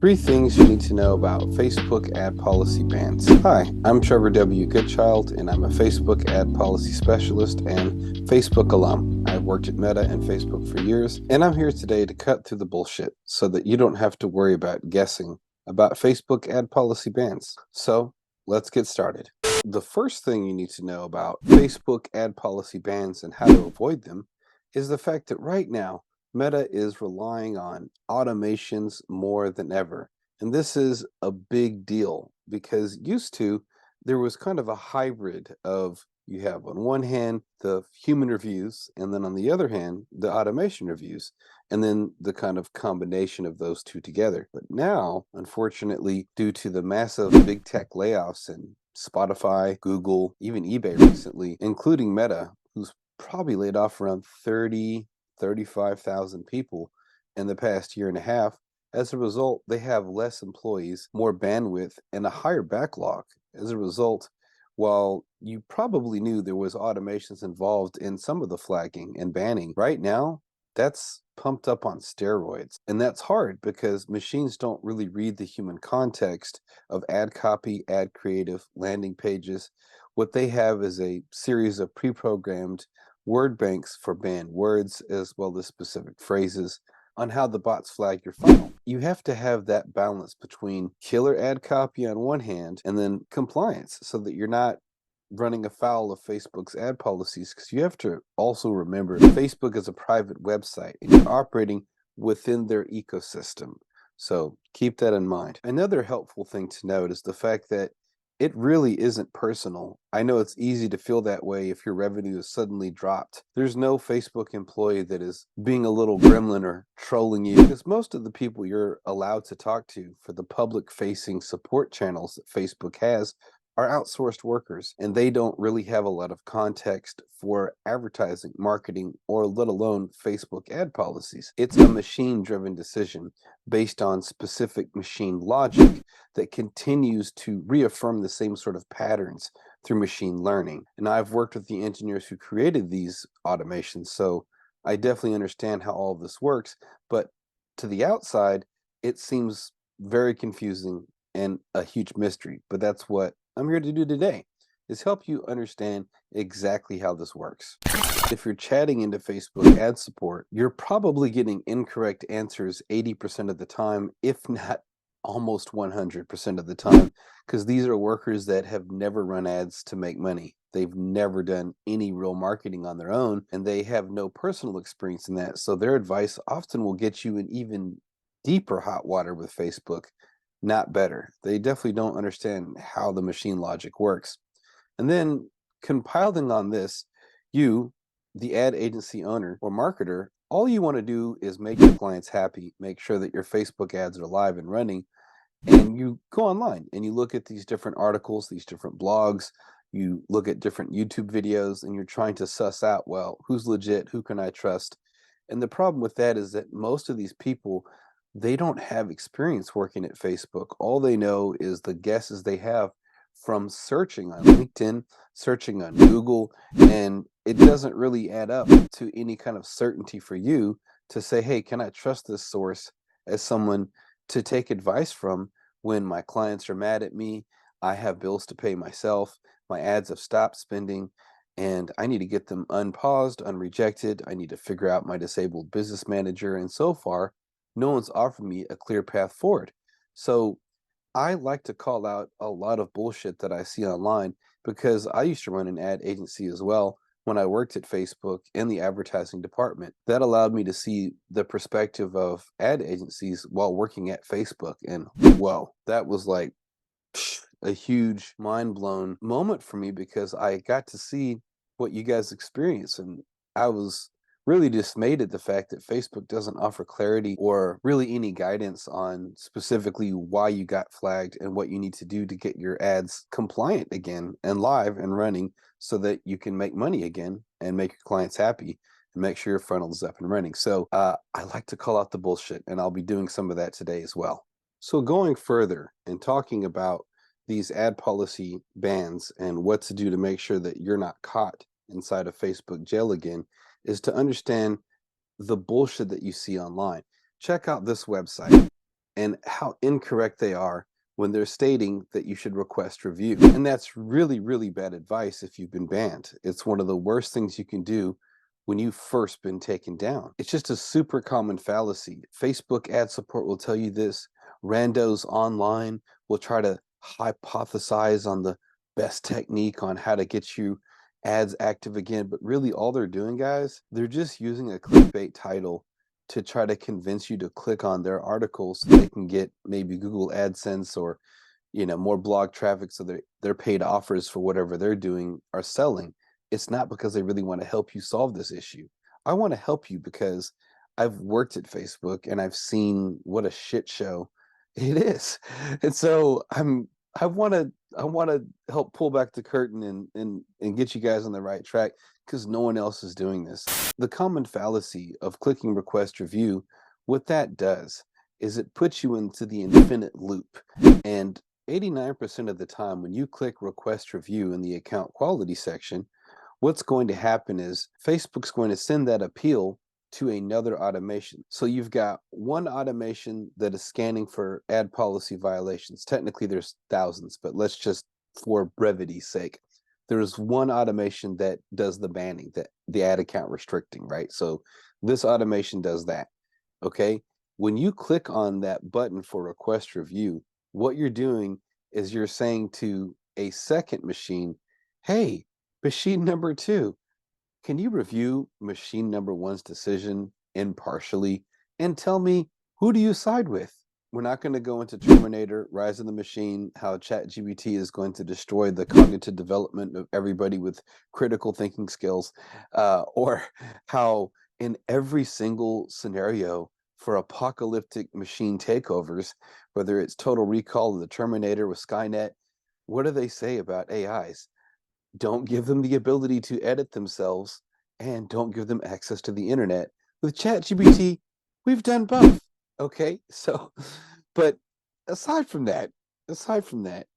Three things you need to know about Facebook ad policy bans. Hi, I'm Trevor W. Goodchild, and I'm a Facebook ad policy specialist and Facebook alum. I've worked at Meta and Facebook for years, and I'm here today to cut through the bullshit so that you don't have to worry about guessing about Facebook ad policy bans. So, let's get started. The first thing you need to know about Facebook ad policy bans and how to avoid them is the fact that right now, Meta is relying on automations more than ever. And this is a big deal because used to, there was kind of a hybrid of you have on one hand the human reviews, and then on the other hand, the automation reviews, and then the kind of combination of those two together. But now, unfortunately, due to the massive big tech layoffs in Spotify, Google, even eBay recently, including Meta, who's probably laid off around 35,000 people in the past year and a half. As a result, they have less employees, more bandwidth, and a higher backlog. As a result, while you probably knew there was automations involved in some of the flagging and banning, right now, that's pumped up on steroids. And that's hard because machines don't really read the human context of ad copy, ad creative, landing pages. What they have is a series of pre-programmed word banks for banned words as well as specific phrases on how the bots flag your funnel. You have to have that balance between killer ad copy on one hand and then compliance so that you're not running afoul of Facebook's ad policies, because you have to also remember Facebook is a private website and you're operating within their ecosystem. So keep that in mind. Another helpful thing to note is the fact that it really isn't personal. I know it's easy to feel that way if your revenue is suddenly dropped. There's no Facebook employee that is being a little gremlin or trolling you, because most of the people you're allowed to talk to for the public-facing support channels that Facebook has are outsourced workers, and they don't really have a lot of context for advertising, marketing, or let alone Facebook ad policies. It's a machine-driven decision based on specific machine logic that continues to reaffirm the same sort of patterns through machine learning. And I've worked with the engineers who created these automations, so I definitely understand how all of this works, but to the outside, it seems very confusing and a huge mystery. But that's what I'm here to do today, is help you understand exactly how this works. If you're chatting into Facebook ad support, you're probably getting incorrect answers 80% of the time, if not almost 100% of the time, because these are workers that have never run ads to make money. They've never done any real marketing on their own, and they have no personal experience in that. So their advice often will get you in even deeper hot water with Facebook, not better. They definitely don't understand how the machine logic works. And then compiling on this, you, the ad agency owner or marketer, all you want to do is make your clients happy, make sure that your Facebook ads are live and running, and you go online and you look at these different articles, these different blogs, you look at different YouTube videos, and you're trying to suss out, well, who's legit, who can I trust? And the problem with that is that most of these people, they don't have experience working at Facebook. All they know is the guesses they have from searching on LinkedIn, searching on Google, and it doesn't really add up to any kind of certainty for you to say, hey, can I trust this source as someone to take advice from when my clients are mad at me, I have bills to pay myself, my ads have stopped spending, and I need to get them unpaused, unrejected. I need to figure out my disabled business manager. And so far, no one's offered me a clear path forward. So I like to call out a lot of bullshit that I see online because I used to run an ad agency as well when I worked at Facebook in the advertising department. That allowed me to see the perspective of ad agencies while working at Facebook. And whoa, that was like a huge mind blown moment for me because I got to see what you guys experience. And I was really dismayed at the fact that Facebook doesn't offer clarity or really any guidance on specifically why you got flagged and what you need to do to get your ads compliant again and live and running so that you can make money again and make your clients happy and make sure your funnel is up and running. So I like to call out the bullshit, and I'll be doing some of that today as well. So going further and talking about these ad policy bans and what to do to make sure that you're not caught inside of Facebook jail again is to understand the bullshit that you see online. Check out this website. and how incorrect they are when they're stating that you should request review. And that's really, really bad advice if you've been banned. It's one of the worst things you can do when you've first been taken down. It's just a super common fallacy. Facebook ad support will tell you this. Randos online will try to hypothesize on the best technique on how to get you ads active again. But really, all they're doing, guys, they're just using a clickbait title to try to convince you to click on their articles so they can get maybe Google AdSense or more blog traffic, so their paid offers for whatever they're doing are selling. It's not because they really want to help you solve this issue. I want to help you because I've worked at Facebook and I've seen what a shit show it is. And so I want to help pull back the curtain and get you guys on the right track because no one else is doing this. The common fallacy of clicking request review, what that does is it puts you into the infinite loop. And 89% of the time when you click request review in the account quality section, what's going to happen is Facebook's going to send that appeal to another automation. So you've got one automation that is scanning for ad policy violations. Technically, there's thousands, but let's just, for brevity's sake, there's one automation that does the banning, the ad account restricting, right? So this automation does that. Okay. When you click on that button for request review, what you're doing is you're saying to a second machine, hey, machine number two, can you review machine number one's decision impartially and tell me, who do you side with? We're not going to go into Terminator, Rise of the Machine, how ChatGPT is going to destroy the cognitive development of everybody with critical thinking skills, or how in every single scenario for apocalyptic machine takeovers, whether it's Total Recall or the Terminator with Skynet, what do they say about AIs? Don't give them the ability to edit themselves and don't give them access to the internet. With ChatGPT, we've done both. Okay. So, but aside from that, aside from that,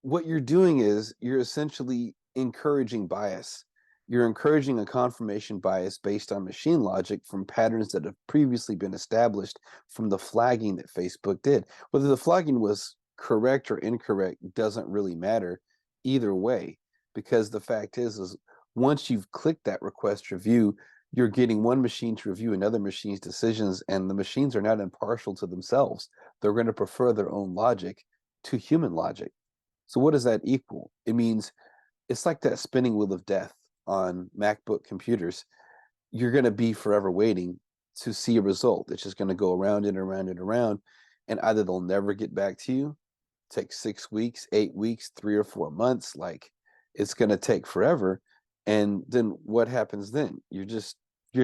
what you're doing is you're essentially encouraging bias. You're encouraging a confirmation bias based on machine logic from patterns that have previously been established from the flagging that Facebook did. Whether the flagging was correct or incorrect doesn't really matter either way, because the fact is once you've clicked that request review, you're getting one machine to review another machine's decisions, and the machines are not impartial to themselves. They're going to prefer their own logic to human logic. So what does that equal? It means it's like that spinning wheel of death on MacBook computers. You're going to be forever waiting to see a result. It's just going to go around and around and around, and either they'll never get back to you, take 6 weeks, 8 weeks, 3 or 4 months, like it's going to take forever. And then what happens then? You're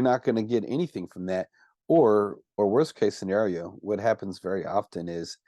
not going to get anything from that. Or worst case scenario, what happens very often is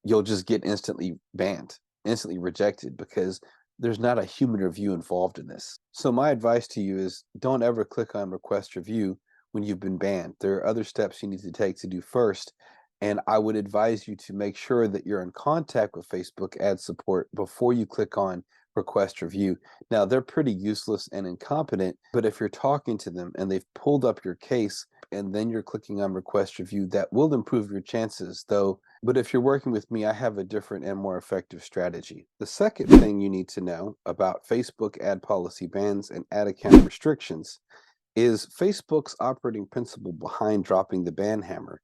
you'll just get instantly banned, instantly rejected, because there's not a human review involved in this. So my advice to you is don't ever click on request review when you've been banned. There are other steps you need to take to do first. And I would advise you to make sure that you're in contact with Facebook ad support before you click on request review. Now, they're pretty useless and incompetent, but if you're talking to them and they've pulled up your case and then you're clicking on request review, that will improve your chances, though. But if you're working with me, I have a different and more effective strategy. The second thing you need to know about Facebook ad policy bans and ad account restrictions is Facebook's operating principle behind dropping the ban hammer.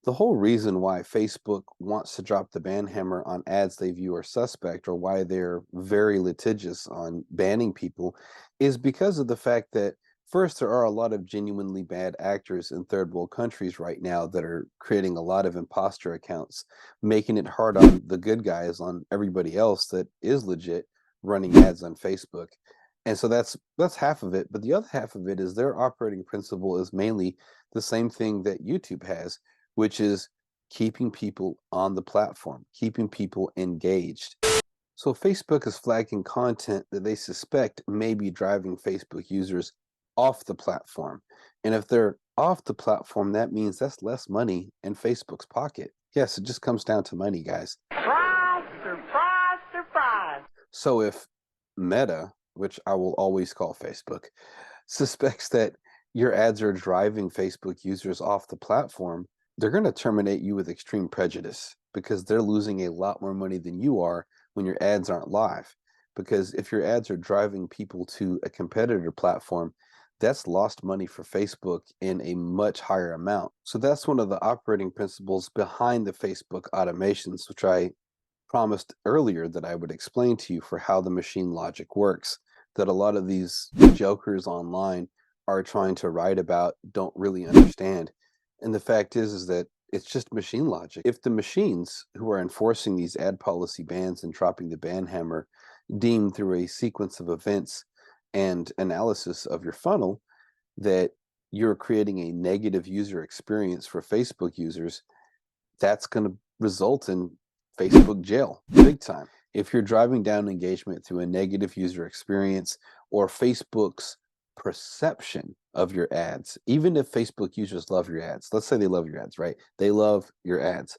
The whole reason why Facebook wants to drop the ban hammer on ads they view are suspect, or why they're very litigious on banning people, is because of the fact that, first, there are a lot of genuinely bad actors in third world countries right now that are creating a lot of imposter accounts, making it hard on the good guys, on everybody else that is legit running ads on Facebook. And so that's half of it. But the other half of it is their operating principle is mainly the same thing that YouTube has, which is keeping people on the platform, keeping people engaged. So Facebook is flagging content that they suspect may be driving Facebook users off the platform. And if they're off the platform, that means that's less money in Facebook's pocket. Yes, it just comes down to money, guys. Surprise, surprise, surprise. So if Meta, which I will always call Facebook, suspects that your ads are driving Facebook users off the platform, they're going to terminate you with extreme prejudice because they're losing a lot more money than you are when your ads aren't live. Because if your ads are driving people to a competitor platform, that's lost money for Facebook in a much higher amount. So that's one of the operating principles behind the Facebook automations, which I promised earlier that I would explain to you for how the machine logic works, that a lot of these jokers online are trying to write about don't really understand. And the fact is that it's just machine logic. If the machines who are enforcing these ad policy bans and dropping the ban hammer deem through a sequence of events and analysis of your funnel that you're creating a negative user experience for Facebook users, that's going to result in Facebook jail big time. If you're driving down engagement through a negative user experience or Facebook's perception of your ads, even if Facebook users love your ads, let's say they love your ads, right? They love your ads,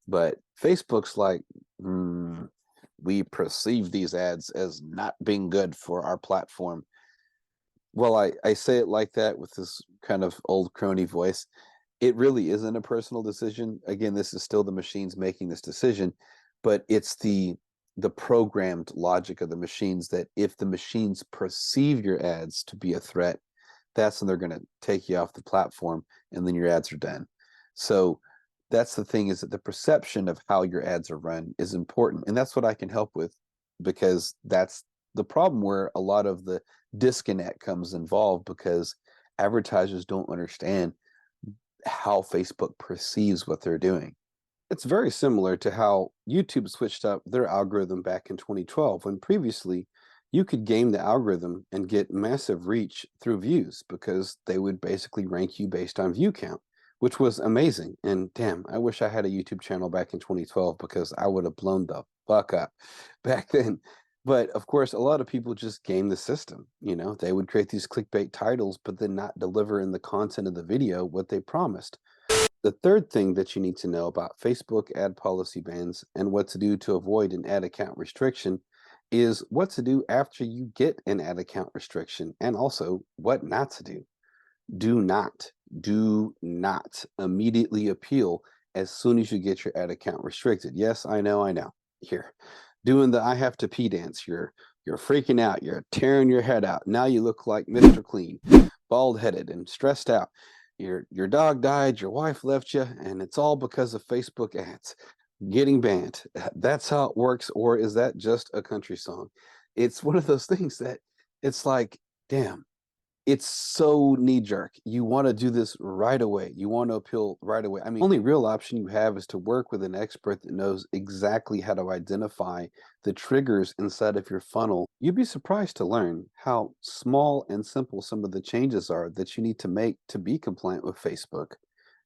but Facebook's like, we perceive these ads as not being good for our platform. Well, I say it like that with this kind of old crony voice. It really isn't a personal decision. Again, this is still the machines making this decision, but it's the programmed logic of the machines that if the machines perceive your ads to be a threat, that's when they're going to take you off the platform and then your ads are done. So that's the thing, is that the perception of how your ads are run is important. And that's what I can help with, because that's the problem where a lot of the disconnect comes involved, because advertisers don't understand how Facebook perceives what they're doing. It's very similar to how YouTube switched up their algorithm back in 2012, when previously you could game the algorithm and get massive reach through views because they would basically rank you based on view count, which was amazing. And damn, I wish I had a YouTube channel back in 2012 because I would have blown the fuck up back then. But of course, a lot of people just game the system. They would create these clickbait titles, but then not deliver in the content of the video what they promised. The third thing that you need to know about Facebook ad policy bans and what to do to avoid an ad account restriction is what to do after you get an ad account restriction, and also what not to do. Do not immediately appeal as soon as you get your ad account restricted. Yes, I know. Here, doing the I have to pee dance. You're freaking out. You're tearing your head out. Now you look like Mr. Clean, bald headed and stressed out. Your dog died, your wife left you, and it's all because of Facebook ads getting banned. That's how it works. Or is that just a country song? It's one of those things that it's like, damn, it's so knee jerk. You want to do this right away. You want to appeal right away. I mean, only real option you have is to work with an expert that knows exactly how to identify the triggers inside of your funnel. You'd be surprised to learn how small and simple some of the changes are that you need to make to be compliant with Facebook.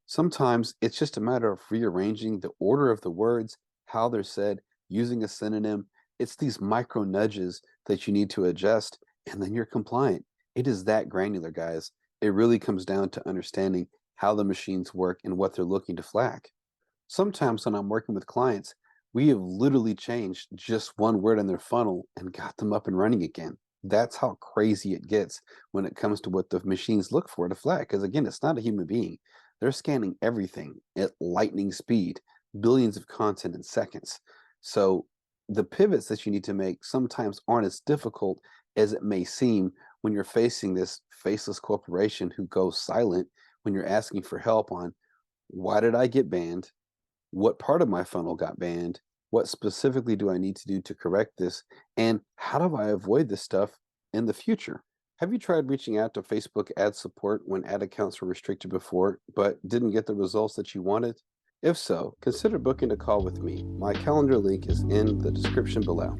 Sometimes it's just a matter of rearranging the order of the words, how they're said, using a synonym. It's these micro nudges that you need to adjust, and then you're compliant. It is that granular, guys. It really comes down to understanding how the machines work and what they're looking to flag. Sometimes when I'm working with clients, we have literally changed just one word in their funnel and got them up and running again. That's how crazy it gets when it comes to what the machines look for to flag. Because again, it's not a human being. They're scanning everything at lightning speed, billions of content in seconds. So the pivots that you need to make sometimes aren't as difficult as it may seem when you're facing this faceless corporation who goes silent when you're asking for help on why did I get banned? What part of my funnel got banned? What specifically do I need to do to correct this? And how do I avoid this stuff in the future? Have you tried reaching out to Facebook ad support when ad accounts were restricted before, but didn't get the results that you wanted? If so, consider booking a call with me. My calendar link is in the description below.